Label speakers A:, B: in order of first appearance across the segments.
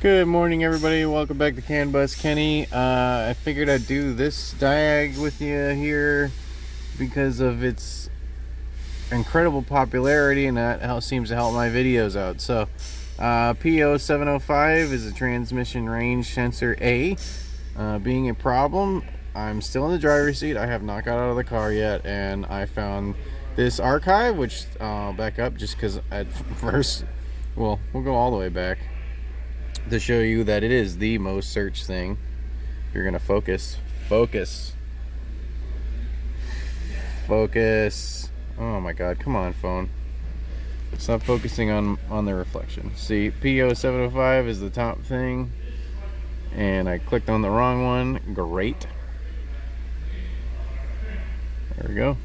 A: Good morning, everybody. Welcome back to CAN Bus Kenny. I figured I'd do this diag with you here because of its incredible popularity, and that seems to help my videos out. So, P0705 is a transmission range sensor A. Being a problem, I'm still in the driver's seat. I have not got out of the car yet, and I found this archive, which I'll back up just because at first, well, we'll go all the way back to show you that it is the most searched thing. You're gonna focus. Oh my god, come on, phone, stop focusing on the reflection. See, P0705 is the top thing, and I clicked on the wrong one. Great, there we go.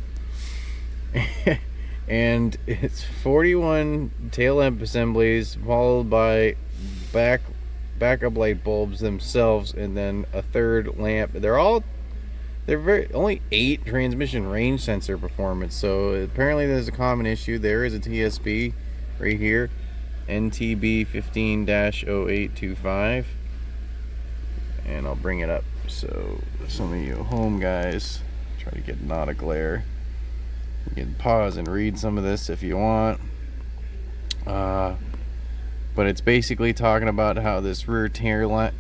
A: And it's 41 tail lamp assemblies, followed by backup light bulbs themselves, and then a third lamp. They're only 8 transmission range sensor performance. So apparently there's a common issue. There is a TSP right here, NTB 15-0825, and I'll bring it up so some of you home guys try to get not a glare. You can pause and read some of this if you want. But it's basically talking about how this rear tail lamp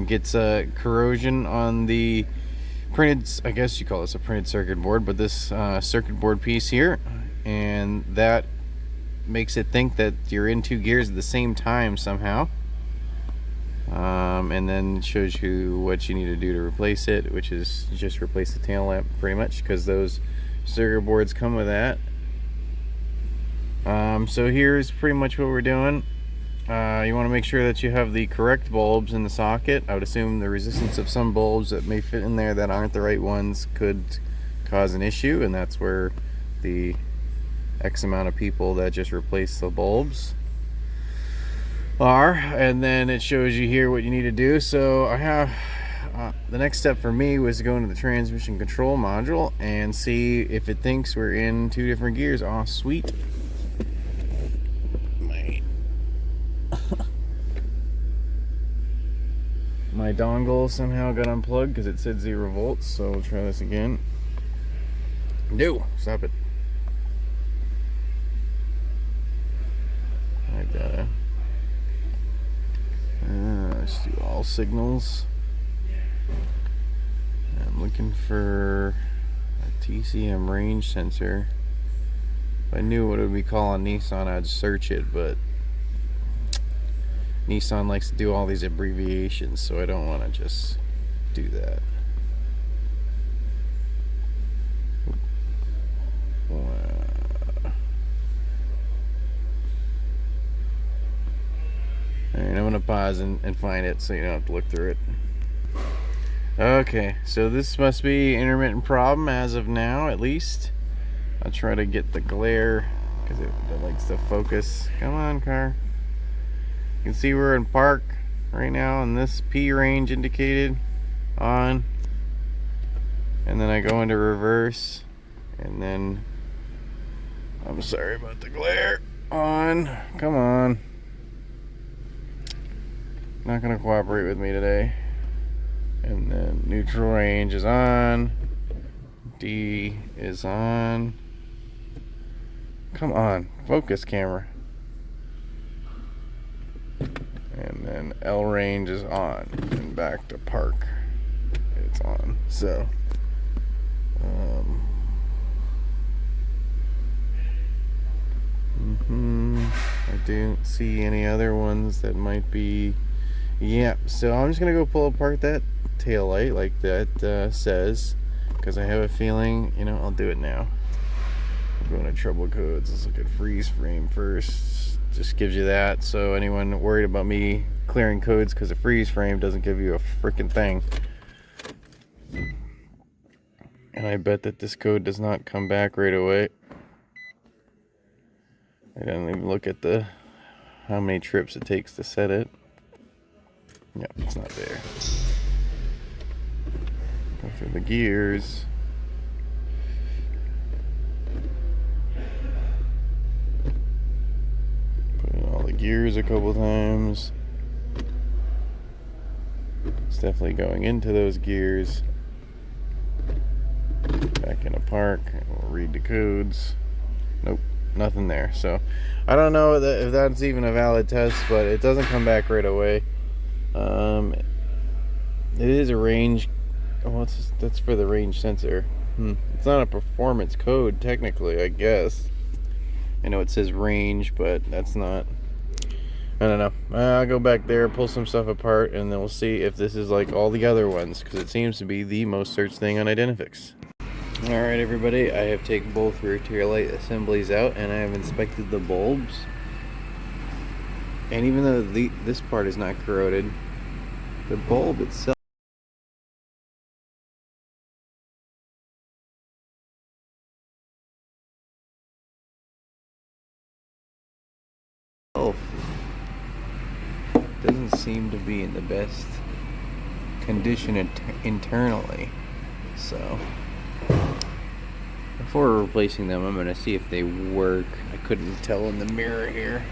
A: gets corrosion on the printed, I guess you call this a printed circuit board, but this circuit board piece here, and that makes it think that you're in 2 gears at the same time somehow. And then it shows you what you need to do to replace it, which is just replace the tail lamp pretty much, because those circuit boards come with that. So here's pretty much what we're doing. You want to make sure that you have the correct bulbs in the socket. I would assume the resistance of some bulbs that may fit in there that aren't the right ones could cause an issue, and that's where the X amount of people that just replace the bulbs are. And then it shows you here what you need to do. So I have the next step for me was to go into the transmission control module and see if it thinks we're in 2 different gears. Oh, sweet. My dongle somehow got unplugged because it said 0 volts, so we'll try this again. No, stop it. I gotta let's do all signals. I'm looking for a TCM range sensor. If I knew what it would be called on Nissan, I'd search it, but Nissan likes to do all these abbreviations, so I don't want to just do that. Alright, I'm going to pause and find it so you don't have to look through it. Okay, so this must be intermittent problem as of now, at least. I'll try to get the glare because it likes to focus. Come on, car. You can see we're in park right now, and this P range indicated on, and then I go into reverse, and then I'm sorry about the glare, on. Come on, not gonna cooperate with me today. And then neutral range is on, D is on. Come on, focus, camera. And then L range is on, and back to park, it's on. So I don't see any other ones that might be. Yeah, so I'm just gonna go pull apart that tail light like that says, because I have a feeling, I'll do it now. I'm going to trouble codes. Let's look at freeze frame first. Just gives you that, so anyone worried about me clearing codes because of freeze frame doesn't give you a freaking thing. And I bet that this code does not come back right away. I didn't even look at how many trips it takes to set it. Yep, it's not there. Go through the gears. gears a couple times. It's definitely going into those gears. Back in a park. We'll read the codes. Nope, nothing there. So I don't know if that's even a valid test, but it doesn't come back right away. It is a range. Oh, that's for the range sensor. It's not a performance code technically, I guess. I know it says range, but that's not. I don't know. I'll go back there, pull some stuff apart, and then we'll see if this is like all the other ones, because it seems to be the most searched thing on Identifix. Alright everybody, I have taken both rear tail light assemblies out, and I have inspected the bulbs. And even though this part is not corroded, the bulb itself doesn't seem to be in the best condition internally. So before replacing them, I'm going to see if they work. I couldn't tell in the mirror here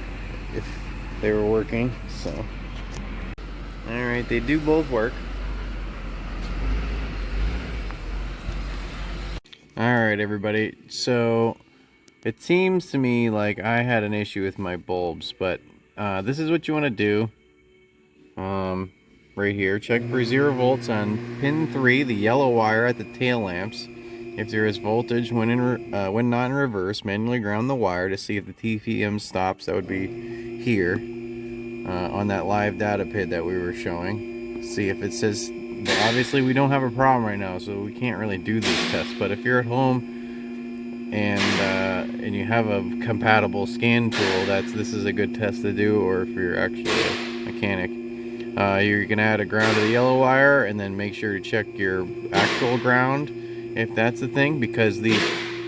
A: if they were working, so alright, they do both work. Alright everybody, so it seems to me like I had an issue with my bulbs, but this is what you want to do. Right here, check for 0 volts on pin 3, the yellow wire at the tail lamps. If there is voltage when not in reverse, manually ground the wire to see if the TPM stops. That would be here on that live data pid that we were showing. See if it says. Obviously, we don't have a problem right now, so we can't really do this test. But if you're at home and you have a compatible scan tool, this is a good test to do. Or if you're actually a mechanic. You can add a ground to the yellow wire and then make sure to check your actual ground if that's the thing, because the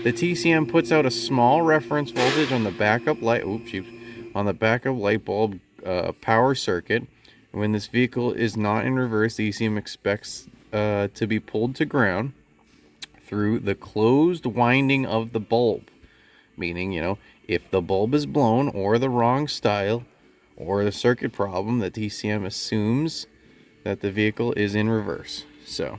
A: TCM puts out a small reference voltage on the backup light bulb power circuit. When this vehicle is not in reverse, the ECM expects to be pulled to ground through the closed winding of the bulb, meaning, if the bulb is blown or the wrong style or the circuit problem, the TCM assumes that the vehicle is in reverse. So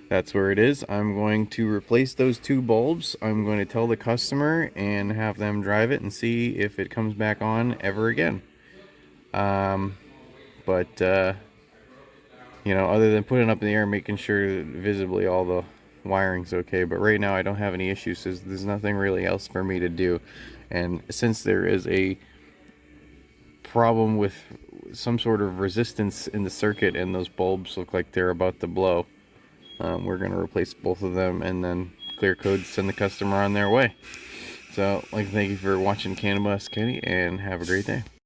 A: that's where it is. I'm going to replace those 2 bulbs. I'm going to tell the customer and have them drive it and see if it comes back on ever again. Other than putting it up in the air, making sure visibly all the wiring's okay. But right now I don't have any issues, so there's nothing really else for me to do. And since there is a problem with some sort of resistance in the circuit and those bulbs look like they're about to blow, we're going to replace both of them and then clear code, send the customer on their way. So I'd like to thank you for watching Cannabis Kenny, and have a great day.